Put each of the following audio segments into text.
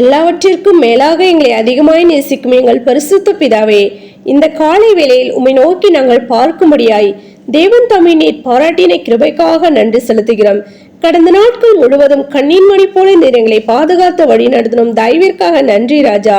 எல்லாவற்றிற்கும் மேலாக எங்களை அதிகமாய் நேசிக்கும் எங்கள் பரிசுத்த பிதாவே, இந்த காலை வேளையில் உம்மை நோக்கி நாங்கள் பார்க்கும்படியாய் தேவன் தம்மை நீர் பாராட்டின கிருபைக்காக நன்றி செலுத்துகிறோம். கடந்த நாட்கள் முழுவதும் கண்ணீர் மணி போல நீர் எங்களை பாதுகாத்து வழி நடத்தினோம். தயவிற்காக நன்றி ராஜா.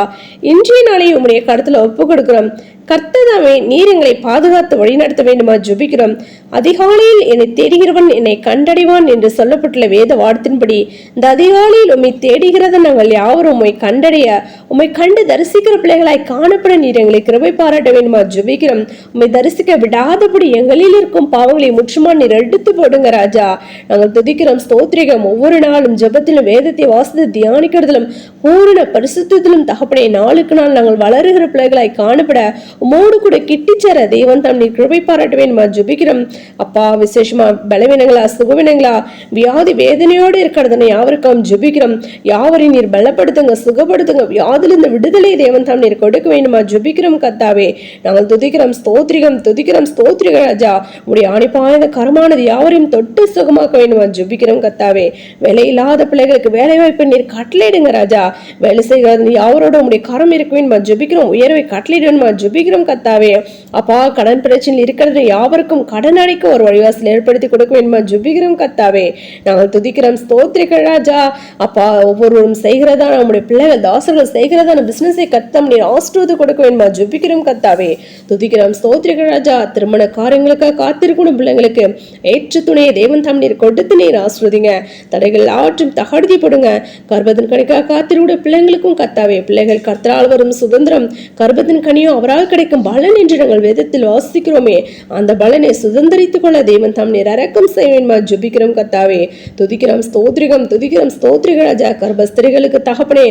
இன்றைய நாளை உம்முடைய கருத்துல ஒப்பு கொடுக்கிறோம். கர்த்ததாவே நீர் எங்களை பாதுகாத்து வழிநடத்த வேண்டுமா ஜெபிக்கிறோம். அதிகாலையில் என்னை தேடுகிறவன் என்னை கண்டடைவான் என்று சொல்லப்பட்டுள்ள வேத வார்த்தையின்படி இந்த அதிகாலையில் உம்மை தேடுகிறத நாங்கள் யாவரும் உம்மை கண்டடைய, உம்மை கண்டு தரிசிக்கிற பிள்ளைகளாய் காணப்பட நீர் எங்களை கிருபை பாராட்ட வேண்டுமா ஜெபிக்கிறோம். உம்மை தரிசிக்க விடாதபடி எங்களில் இருக்கும் பாவங்களை முற்றுமா நீர் எடுத்து போடுங்க ராஜா. நாங்கள் துதிக்கிறோம், ஸ்தோத்திரிகம். ஒவ்வொரு நாளும் ஜெபத்திலும் வேதத்தை வாசித்து தியானிக்கிறதிலும் பூரண பரிசுத்திலும் தகப்பனே நாளுக்கு நாள் நாங்கள் வளருகிற பிள்ளைகளாய் காணப்பட உமோடு கூட கிட்டிச்சேர தேவன் தம் நீர் கிருபை பாராட்ட வேண்டுமா ஜெபிக்கிறோம். அப்பா, விசேஷமா பலவீனங்களா சுகவீனங்களா வியாதி வேதனையோடு இருக்கிறதுன்னு யாவருக்கும் ஜெபிக்கிறோம். யாவரையும் நீர் பலப்படுத்துங்க, சுகப்படுத்துங்க. வியாதிலிருந்து விடுதலை தேவன் தாம் நீர் கொடுக்க வேண்டுமா ஜெபிக்கிறோம். கர்த்தாவே நாங்கள் துதிக்கிறோம், ஸ்தோத்திரிகம், துதிக்கிறோம், ஸ்தோத்திரிக ராஜா. உடைய ஆணிப்பாய்ந்த கரமானது யாவரையும் தொட்டு சுகமாக்க வேண்டுமா ஜெபிக்கிறோம். கர்த்தாவே வேலை இல்லாத பிள்ளைகளுக்கு வேலை வாய்ப்பு நீர் கட்டளையிடுங்க ராஜா. வேலை செய்கிறது யாவரோட உடைய கரம் இருக்க வேண்டுமா ஜெபிக்கிறோம். உயர்வை கட்டளையிட வேண்டுமா ஜெபிக்கிறோம். கர்த்தாவே அப்பா, கடன் பிரச்சனை இருக்கிறது யாவருக்கும் கடன் அடைக்க ஒரு வழிவாசல் ஏற்படுத்தி கொடுக்க வேண்டுமா ஜெபிக்கிறோம். கர்த்தாவே நாங்கள் துதிக்கிறோம், ஸ்தோத்திரிக ராஜா. அப்பா, ஒவ்வொருவரும் செய்கிறதா நம்முடைய பிள்ளைகள் தாசர்கள் செய்கிறதான பிசினஸை கர்த்தம் நீர் ஆசீர்வாதம் கொடுக்க வேண்டுமா ஜெபிக்கிறோம். கர்த்தாவே துதிக்கிறோம், ஸ்தோத்திரிக ராஜா. திருமண காரியங்களுக்காக காத்திருக்கணும் பிள்ளைங்களுக்கு ஏற்ற துணையை தேவன் தாம் நீர் கொடுத்து நீர் ஆசீர்வதிங்க. தடைகள் ஆற்றும் தகடுதி போடுங்க. கர்ப்பத்தின் கணிக்காக காத்திருக்கிற பிள்ளைங்களுக்கும் கர்த்தாவே பிள்ளைகள் கர்த்தரால் வரும் சுதந்திரம் கர்ப்பத்தின் கனியும் அவரால் கிடைக்கும் பலன் என்று நாங்கள் வேதத்தில் வாசிக்கிறோமே, அந்த பலனை சுதந்திரித்துக் கொள்ள தேவன் தாம் நீர் இரக்கம் செய்ய வேண்டுமா ஜெபிக்கிறோம். கர்த்தாவே துதிக்கிறோம், ஸ்தோத்திரிகம், துதிக்கிறோம், ஸ்தோத்திரிக ராஜா. கர்ப்பஸ்திரிகளுக்கு தகப்பனே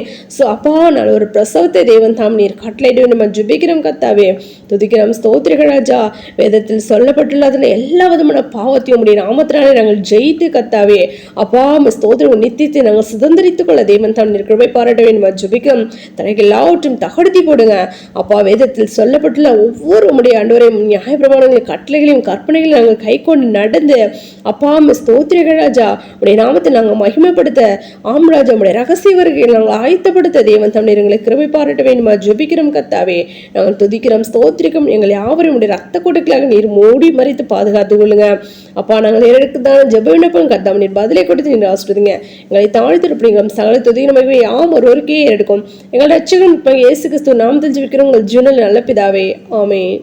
அப்பா நல்ல ஒரு பிரசவத்தை தேவன் தாம் நீர் கட்டளையிட வேண்டுமா ஜெபிக்கிறோம். கர்த்தாவே துதிக்கிறோம், ஸ்தோத்திரிக ராஜா. வேதத்தில் சொல்லப்பட்டுள்ளதுல எல்லா விதமான பாவத்தையும் உடைய நாமத்தினாலே நாங்கள் ஜெயித்து கர்த்தாவே அப்பா ஸ்தோத்திரம் நித்தியத்தை நாங்கள் சுதந்திரித்துக் கொள்ள தேவன் தாம் நீர் கிருபை பாராட்ட வேண்டுமா ஜெபிக்கிறோம். தடைகள் எல்லாவற்றும் தகடுத்தி போடுங்க அப்பா. வேதத்தில் சொல்லப்பட்டுள்ள ஒவ்வொரு உடைய ஆண்டவரையும் நியாயப்பிரமாணங்களையும் கட்டளைகளையும் கற்பனைகளையும் நாங்கள் கை கொண்டு நடந்து அப்பா ஸ்தோத்திரிக ராஜா உடைய நாமத்தை நாங்கள் மகிமைப்படுத்த ஆம்ராஜா உடைய ரகசிய வருகையை நாங்கள் ஆயத்தப்படுத்த தேவன் தம் எங்களை கிருபை பாராட்ட வேண்டுமா ஜெபிக்கிறோம். கர்த்தாவே நாங்கள் துதிக்கிறோம், ஸ்தோத்திரிக்கும். எங்களை யாவரையும் உடைய ரத்த கொடுக்கலாக நீர் மூடி மறைத்து பாதுகாத்து கொள்ளுங்க அப்பா. நாங்கள் நேரத்துக்குதான் ஜெப விண்ணப்பம் கர்த்தாவே நீர் பதிலை கொடுத்து நீர் ஆசிர்வதிங்க. எங்களை தாழ்த்திருப்பீங்க சகல துதி நம்ம யாம் ஒருவருக்கே எடுக்கும். எங்கள் ரட்சகன் இப்ப இயேசு கிறிஸ்து நாமத்தில் ஜெபிக்கிறோம் உங்கள் ஜீவனில் நல்ல பிதாவே, ஆமென்.